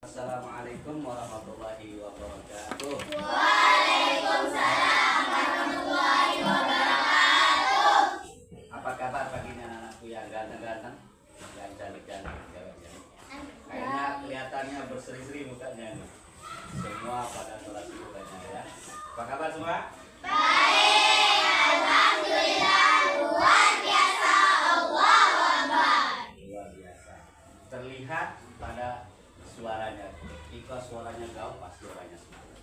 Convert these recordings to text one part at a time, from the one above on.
Assalamualaikum warahmatullahi wabarakatuh. Waalaikumsalam warahmatullahi wabarakatuh. Apa kabar pagi ini anak-anakku yang ganteng-ganteng, yang cantik-cantik, cewek-cewek? Kayaknya kelihatannya berseri-seri mukanya nih. Semua pada kelas mukanya ya. Apa kabar semua? Baik, alhamdulillah, luar biasa, Allahu Akbar. Luar biasa. Terlihat pada suaranya. Jika suaranya gaul pasti orangnya semangat.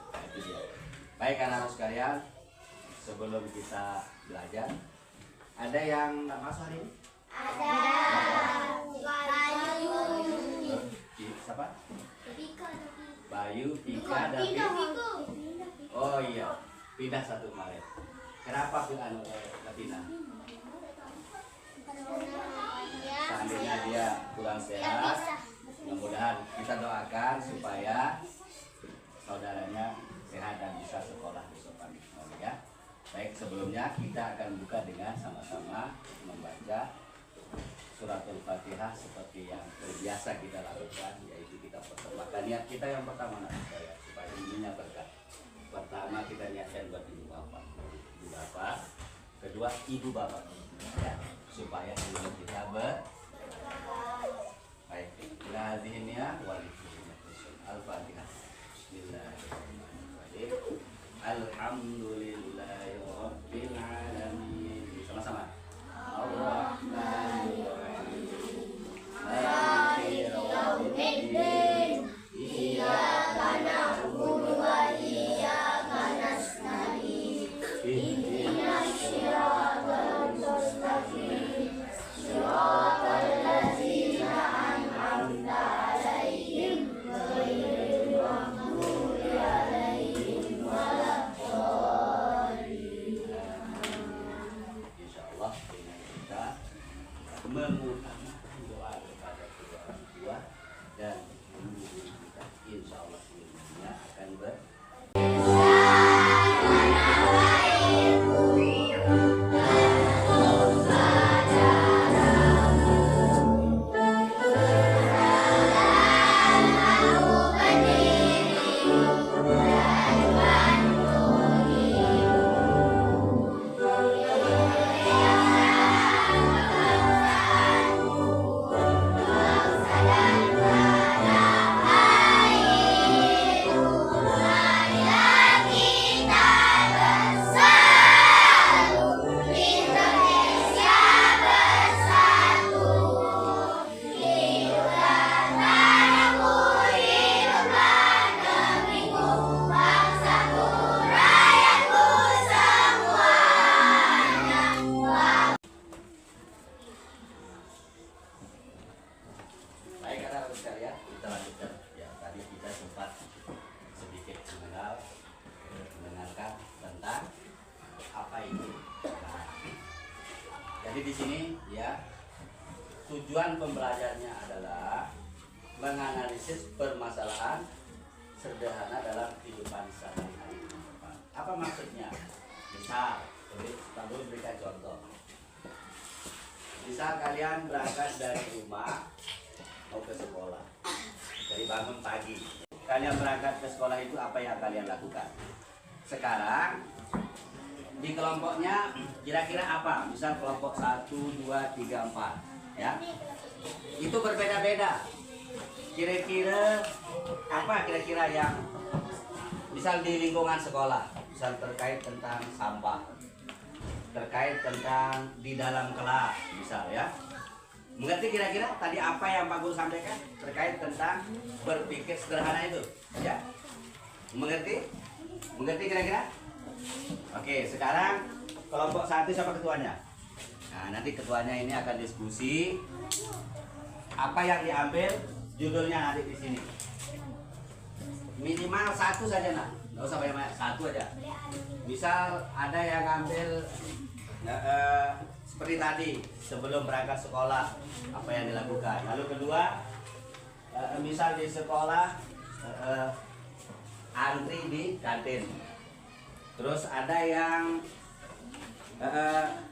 Nah, itu dia. Baik anak-anak sekalian, sebelum kita belajar, ada yang nggak masuk hari ini? Ada Bayu, Siapa? Pika, Bayu, Pika, David. Oh iya, pindah satu kemarin. Kenapa pindah? Seandainya dia kurang sehat, mudah-mudahan kita doakan supaya saudaranya sehat dan bisa sekolah besok pagi. Ya. Baik, sebelumnya kita akan buka dengan sama-sama membaca suratul Fatihah seperti yang biasa kita lakukan, yaitu kita persembahkan niat kita yang pertama saya supaya ininya berkah. Pertama kita niatkan buat ibu bapak, kedua ibu bapak, ya, supaya ilmu kita baik. Lazimnya Al-Fatihah. Bismillahirrahmanirrahim. Alhamdulillahirabbil alamin. Sama-sama. Ar-Rahmanir-Rahim. Maliki yaumiddin. Iyyaka na'budu wa iyyaka nasta'in. Ihdinas siratal mustaqim. Siratal ladzina an'amta 'alaihim ghairil maghdubi 'alaihim waladdallin. Insyaallah dengan kita mengutamakan doa kepada kedua orang tua dan guru kita, insyaallah ilmunya akan sekalian, kita lanjutkan. Ya, tadi kita sempat sedikit mendengarkan tentang apa itu. Nah, jadi di sini ya, tujuan pembelajarnya adalah menganalisis permasalahan sederhana dalam kehidupan sehari-hari. Apa maksudnya? Misal, kita berikan contoh. Misal kalian berangkat dari rumah mau ke sekolah, dari bangun pagi kalian berangkat ke sekolah, itu apa yang kalian lakukan? Sekarang di kelompoknya kira-kira apa? Misal kelompok 1, 2, 3, 4 ya, itu berbeda-beda. Kira-kira apa kira-kira yang misal di lingkungan sekolah, misal terkait tentang sampah, terkait tentang di dalam kelas misal ya. Mengerti kira-kira tadi apa yang Pak Guru sampaikan terkait tentang berpikir sederhana itu, ya? Mengerti? Mengerti kira-kira? Oke, sekarang kelompok 1 siapa ketuanya? Nah, nanti ketuanya ini akan diskusi apa yang diambil, judulnya nanti di sini. Minimal 1 saja, nah, nggak usah banyak-banyak, 1 aja. Misal ada yang ngambil seperti tadi, sebelum berangkat sekolah apa yang dilakukan. Lalu kedua, misal di sekolah antri di kantin. Terus ada yang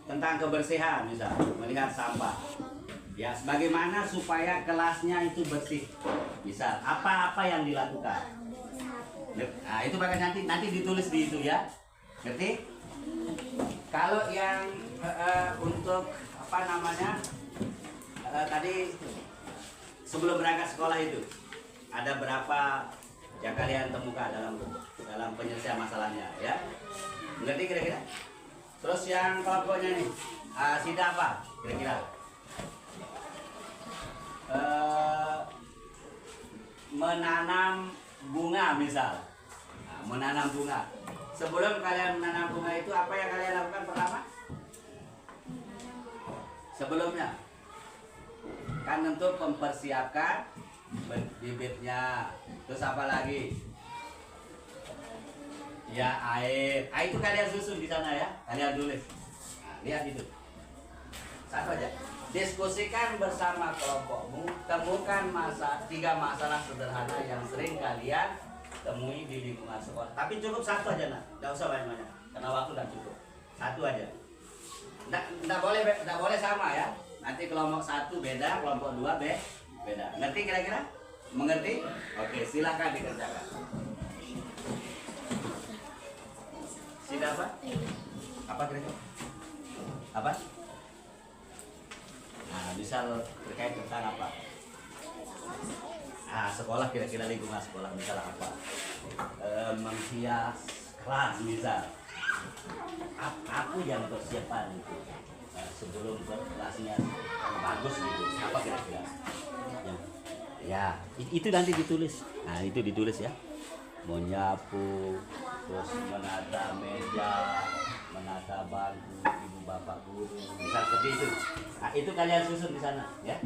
tentang kebersihan, misal melihat sampah Ya, bagaimana supaya kelasnya itu bersih? Misal, apa-apa yang dilakukan? Nah, itu pakai nanti ditulis di itu ya. Ngerti? Kalau yang untuk apa namanya? Tadi sebelum berangkat sekolah itu ada berapa yang kalian temukan dalam penyelesaian masalahnya ya? Ngerti kira-kira? Terus yang kelompoknya nih, Sida apa kira-kira? Menanam bunga misal. Nah, menanam bunga. Sebelum kalian menanam bunga itu apa yang kalian lakukan pertama? Sebelumnya kan tentu mempersiapkan bibitnya. Terus apa lagi? Ya air. Itu kalian susun di sana ya. Kalian tulis. Nah, lihat itu. Satu aja. Diskusikan bersama kelompokmu, temukan 3 masalah sederhana yang sering kalian temui di lingkungan sekolah. Tapi cukup satu aja, nak. Nggak usah banyak-banyak, karena waktu nggak cukup. Satu aja. Nggak boleh sama ya. Nanti kelompok 1 beda, kelompok 2 beda. Ngerti kira-kira? Mengerti? Oke, silahkan dikerjakan. Sida apa? Apa kira-kira? Apa? Nah, misal terkait tentang apa? Sekolah, kira-kira lingkungan sekolah misal apa? Menghias kelas misal. Aku yang persiapan itu sebelum kelasnya bagus gitu. Apa kira-kira? Ya, itu nanti ditulis. Nah, itu ditulis ya. Menyapu, terus menata meja, menata bangku, ibu bapak guru, misal seperti itu. Nah, itu kalian susun di sana, ya.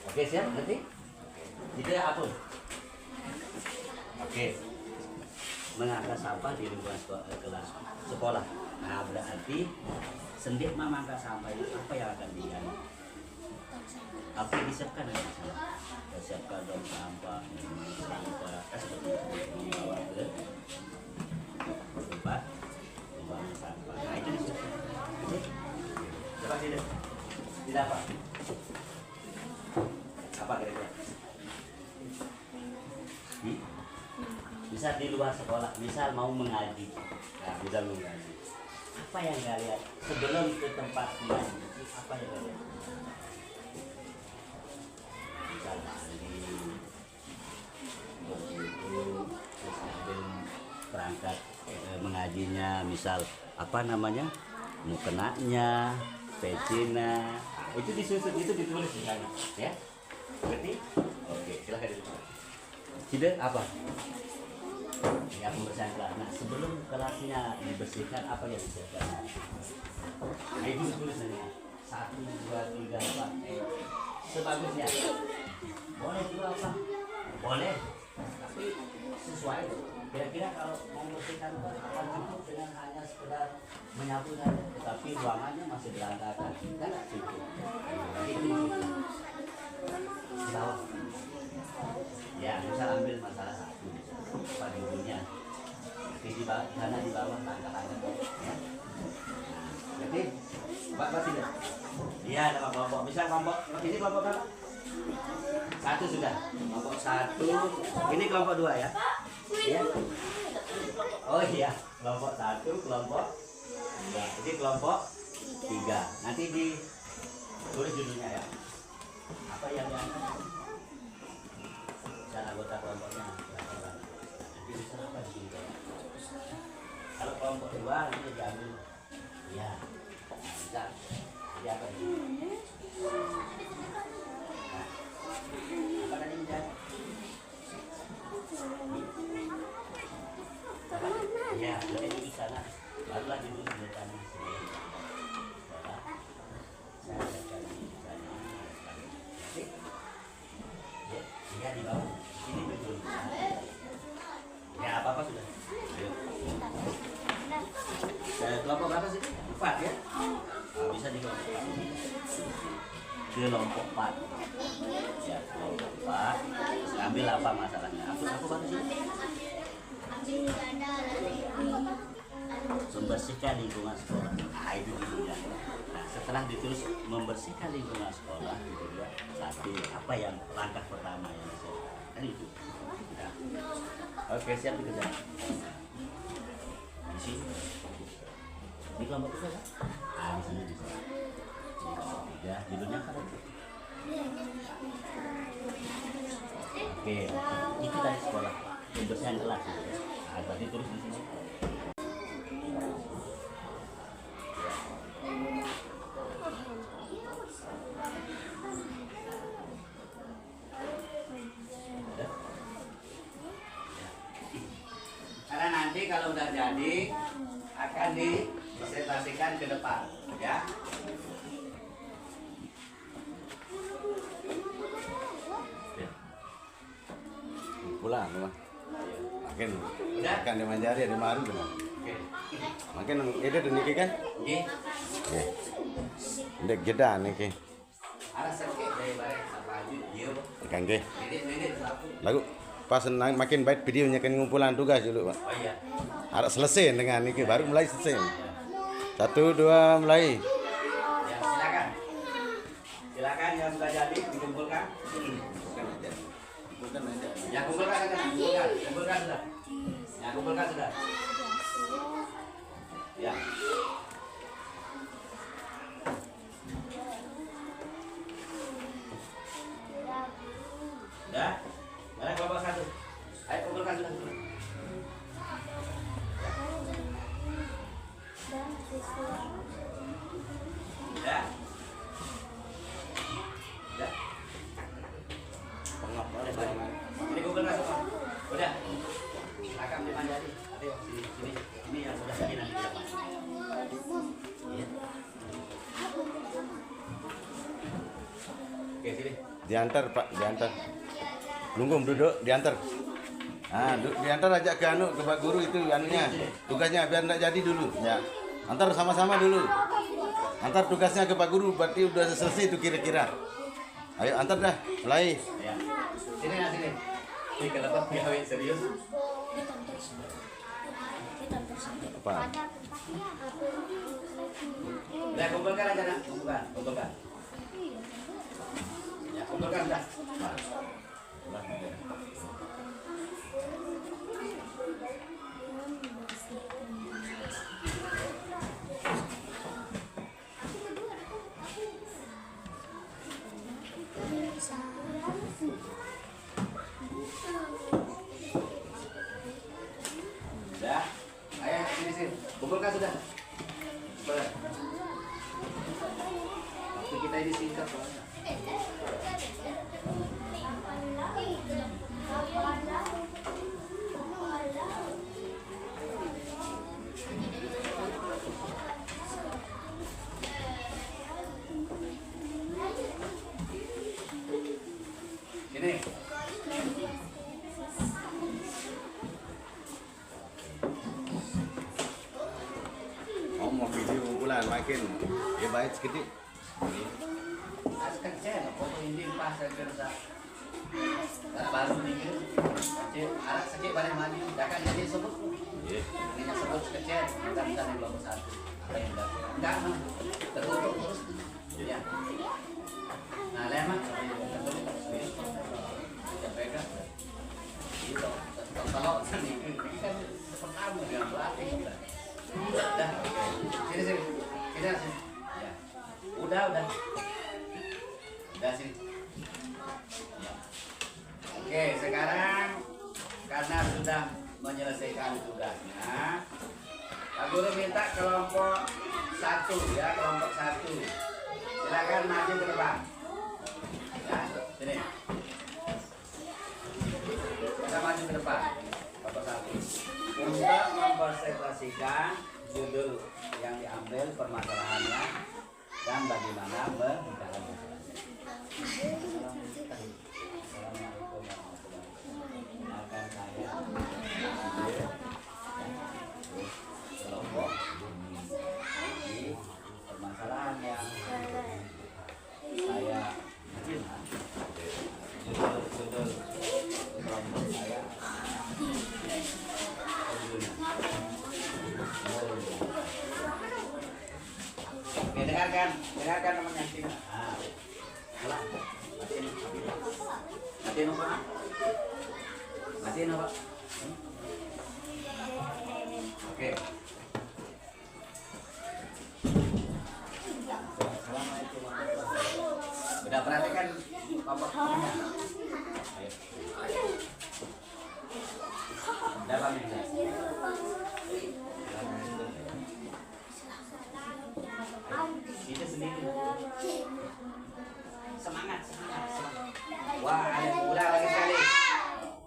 Oke, siap, ngerti? Tidak apa? Oke. Mengangkat sampah di lingkungan kelas sekolah. Nah, berarti sendik mengangkat sampah itu apa yang akan diganti? Apa yang disiapkan di sana? Siapkan dong sampah, seperti itu dibawa ke tempat pembuangan sampah. Nah, itu disiapkan. Coba tidak apa? Apa kira-kira? Bisa di luar sekolah, misal mau mengaji. Nah, bisa mengaji. Apa yang kalian sebelum ke tempat mengaji? Apa yang kalian? Misal mandi, terus ambil perangkat mengajinya, misal apa namanya? Mukenanya, pecinya. Nah, itu disusun, itu ditulis di sana, ya. Berarti, oke, silahkan ditulis. Tidak apa? Ya, pembersihan kelas. Nah, sebelum kelasnya dibersihkan, apa yang disiapkan? Nah, itu ditulis nanti. 1, 2, 3, 4. Sebagusnya. Boleh juga apa? Boleh. Tapi sesuai. Kira-kira kalau mau membersihkan akan cukup dengan hanya sekedar menyapu saja. Tetapi ruangannya masih berantakan. Kan nggak cukup. Itu bawah. Ya, misal ambil masalah 1 apa judulnya. Di sana di bawah tangga-tangga ya. Jadi Pak tidak? Iya, ada kelompok. Misal kelompok ini kelompok berapa? 1 sudah. Kelompok 1. Ini kelompok 2 ya. Iya. Oh iya, kelompok 1, kelompok 2. Ini kelompok 3. Nanti ditulis judulnya ya. Apa yang diangkat? Dan anggota kelompoknya nanti bisa apa di sini? Kalau kelompok 2 nanti diambil ya bisa jadi apa di sini? Nah, apa tadi menjadi? Ya, jadi di sana barulah duduk di sana sendiri. Saya akan di sana. Ya, di bawah. Ini betul. Ya, apa-apa sudah. Ayo. Kelompok berapa sih? 4 ya? Nah, bisa di kelompok 4. Kelompok 4. Ya, kelompok 4. Ambil apa masalahnya? Aku baru sih. membersihkan lingkungan sekolah. Nah, itu judulnya. Nah, setelah ditulis membersihkan lingkungan sekolah, itu juga satu apa yang langkah pertama yang disiapkan. Kan itu. Nah. Oke, siap dikerjakan. Di sini. Di kelompok itu kan? Ah, di sini bisa. Ya, judulnya apa tadi? Oke, itu dari sekolah. Pembersihan kelas. Nah, tadi tulis di sini. Karena nanti kalau udah jadi akan dipresentasikan ke depan, ya. Pulang mah. Makin Udah? akan dimanjari ada maru kan. Oke. Makin itu niki kan. Oke. Oke. Ndek jeda niki. Ada sakit dari bareng apa aja dia. Kan ke. Ini satu. Lagu pas makin baik videonya kan ngumpulan tugas dulu, Pak. Oh iya. Harus selesai dengan niki baru mulai selesai. 1 2 mulai. Ya, silakan. Silakan yang sudah jadi dikumpulkan. Bukan aja. Ya, kumpulkan saja. Kumpulkan sudah. Ya, kumpulkan sudah. Ya. Sudah? Mana kelompok 1? Ayo kumpulkan sudah. Ya. Ya. Pengap Boleh, boleh. Ini kumpulkan semua. Udah. Silakan dimanjari. Ayo sini. Ini yang sudah jadi nanti di depan. Iya. Oke, sini. Diantar, Pak, diantar. Lunggung duduk diantar. Ah, diantar aja ke anu ke Pak Guru itu anunya. Tugasnya biar enggak jadi dulu, ya. Antar sama-sama dulu. Antar tugasnya ke Pak Guru berarti udah selesai itu kira-kira. Ayo antar dah, mulai. Ya. Sini nah sini. Ini kenapa gawe serius? Apa? Udah kumpulkan aja nak, kumpulkan. Ya, kumpulkan dah. Sudah. Ayo sini. Kumpulkan sudah. Cepat. Waktu kita ini singkat soalnya. Sini. Mau video kumpulan makin ya baik sedikit. Askan saya foto ini pas kerja. Baru nih. Arak sakit balik maju. Jangan jadi sebut. Ini sebut kecil. Bukan yang belum satu. Apa yang enggak tertutup terus. Ya. Nah, lemah. Ya pegang. Gitu. Kalau ini kan pertama dengan pelatih kita. Udah. Sini. Ya. Udah. Udah sini. Ya. Oke, sekarang karena sudah menyelesaikan tugasnya, Pak Guru minta kelompok 1 ya, kelompok 1. Silakan maju ke depan. Ya, sini. Kita maju ke depan. Kelompok 1. Untuk mempresentasikan judul yang diambil permasalahannya dan bagaimana membicarakan masalahnya. Assalamualaikum warahmatullahi wabarakatuh. Akan saya ambil kelompok di permasalahan yang saya judul kelompok saya judulnya Masih no, Pak? Oke. Assalamualaikum warahmatullahi wabarakatuh. Udah perhatikan popoknya? Ayo. Dalam ini. Itu sendiri. Semangat, semangat, semangat. Wah, udah lagi sekali.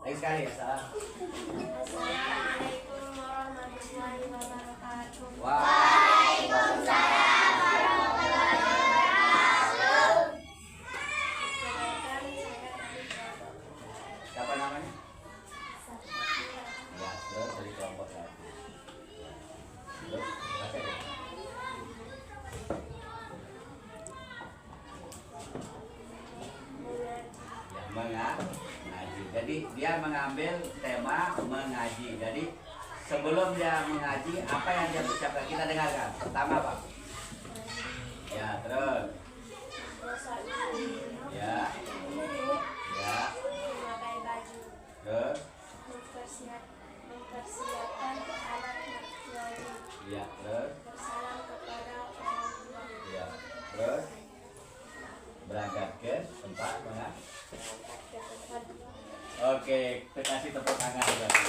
Lagi sekali. Assalamualaikum warahmatullahi wabarakatuh. Waalaikumsalam warahmatullahi wabarakatuh. Siapa namanya? Ya, terus dari kelompok satu. Terus, baca ya. Mengaji. Jadi dia mengambil tema mengaji. Jadi sebelum dia mengaji, apa yang dia ucapkan kita dengarkan. Pertama Pak. Ya, terus. Ya. Ya. Memakai baju. Terus. Mempersiapkan alat mertuanya. Ya, terus. Bersalam kepada orang tua. Ya, terus. Berangkat ke tempat mengaji. Oke, kita kasih tepuk tangan berarti.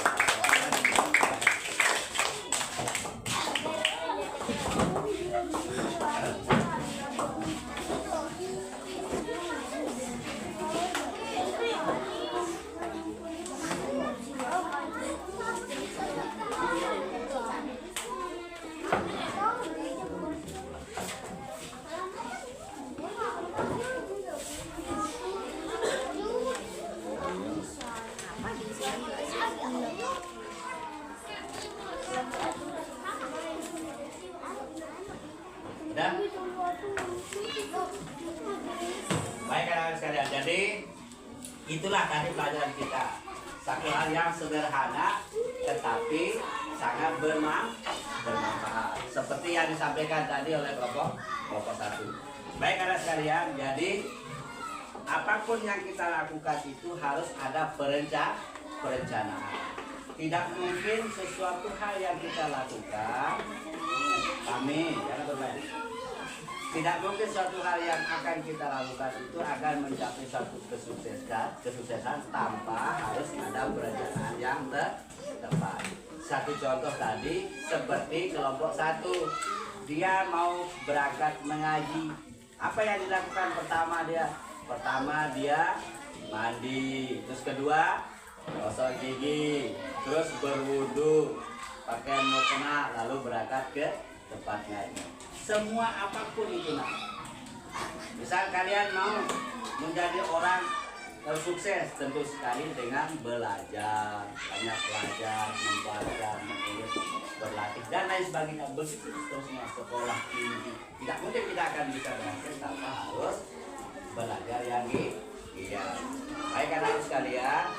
Dan baik anak-anak sekalian, jadi itulah tadi pelajaran kita. Satu hal yang sederhana tetapi sangat bermanfaat. Seperti yang disampaikan tadi oleh kelompok satu. Baik anak sekalian, jadi apapun yang kita lakukan itu harus ada perencanaan. Tidak mungkin sesuatu hal yang kita lakukan, jangan bermain. Tidak mungkin suatu hal yang akan kita lakukan itu akan mencapai satu kesuksesan tanpa harus ada perencanaan yang tepat. Satu contoh tadi seperti kelompok satu, dia mau berangkat mengaji. Apa yang dilakukan pertama dia? Pertama dia mandi, terus kedua gosok gigi, terus berwudu, pakaian mukena, lalu berangkat ke tempat ngaji. Semua apapun itu nak. Misal kalian mau menjadi orang sukses, tentu sekali dengan belajar, banyak belajar, membaca, menulis, berlatih dan lain sebagainya. Begitu seterusnya, sekolah tinggi. Tidak mungkin kita akan bisa berhasil tanpa harus belajar yang giat. Baik anak-anak sekalian,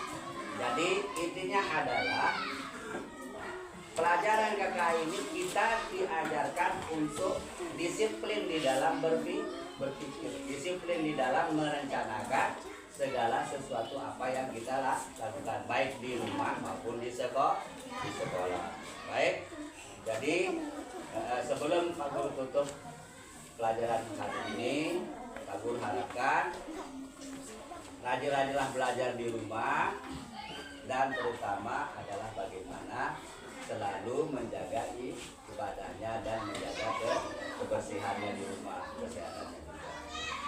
jadi intinya adalah pelajaran KKI ini kita diajarkan untuk disiplin di dalam berpikir, disiplin di dalam merencanakan segala sesuatu apa yang kita lakukan, baik di rumah maupun di sekolah. Baik, jadi sebelum Pak Guru tutup pelajaran hari ini, Pak Guru harapkan rajin-rajinlah belajar di rumah, dan terutama adalah bagaimana selalu menjaga ibadahnya dan menjaga kebersihannya di rumah, kesehatannya juga.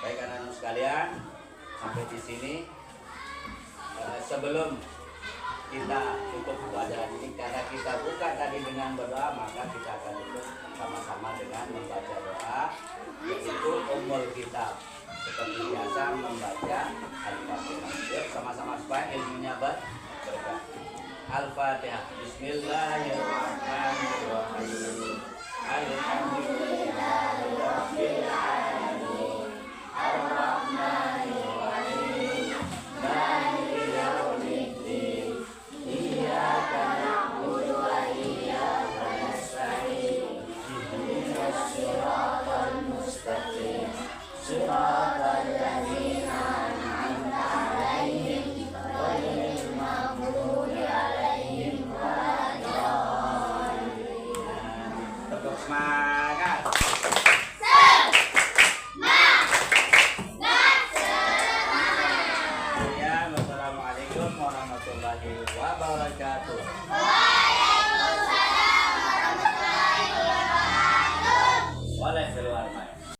Baik anak-anak sekalian, sampai di sini sebelum kita tutup pelajaran ini, karena kita buka tadi dengan berdoa, maka kita akan tutup sama-sama dengan membaca doa, yaitu Ummul Kitab. Seperti biasa membaca Al-Fatihah. Yuk sama-sama supaya ilmunya berkah. Al-Fatihah. Bismillahirrahmanirrahim. Alhamdulillahirabbil alamin. Ar-Rahmanirrahim. Maliki yaumiddin. Iyyaka na'budu wa iyyaka nasta'in. Ihdinas siratal mustaqim. Siratal ladzina an'amta 'alaihim ghairil maghdubi Semangat. Ya, wassalamualaikum warahmatullahi wabarakatuh.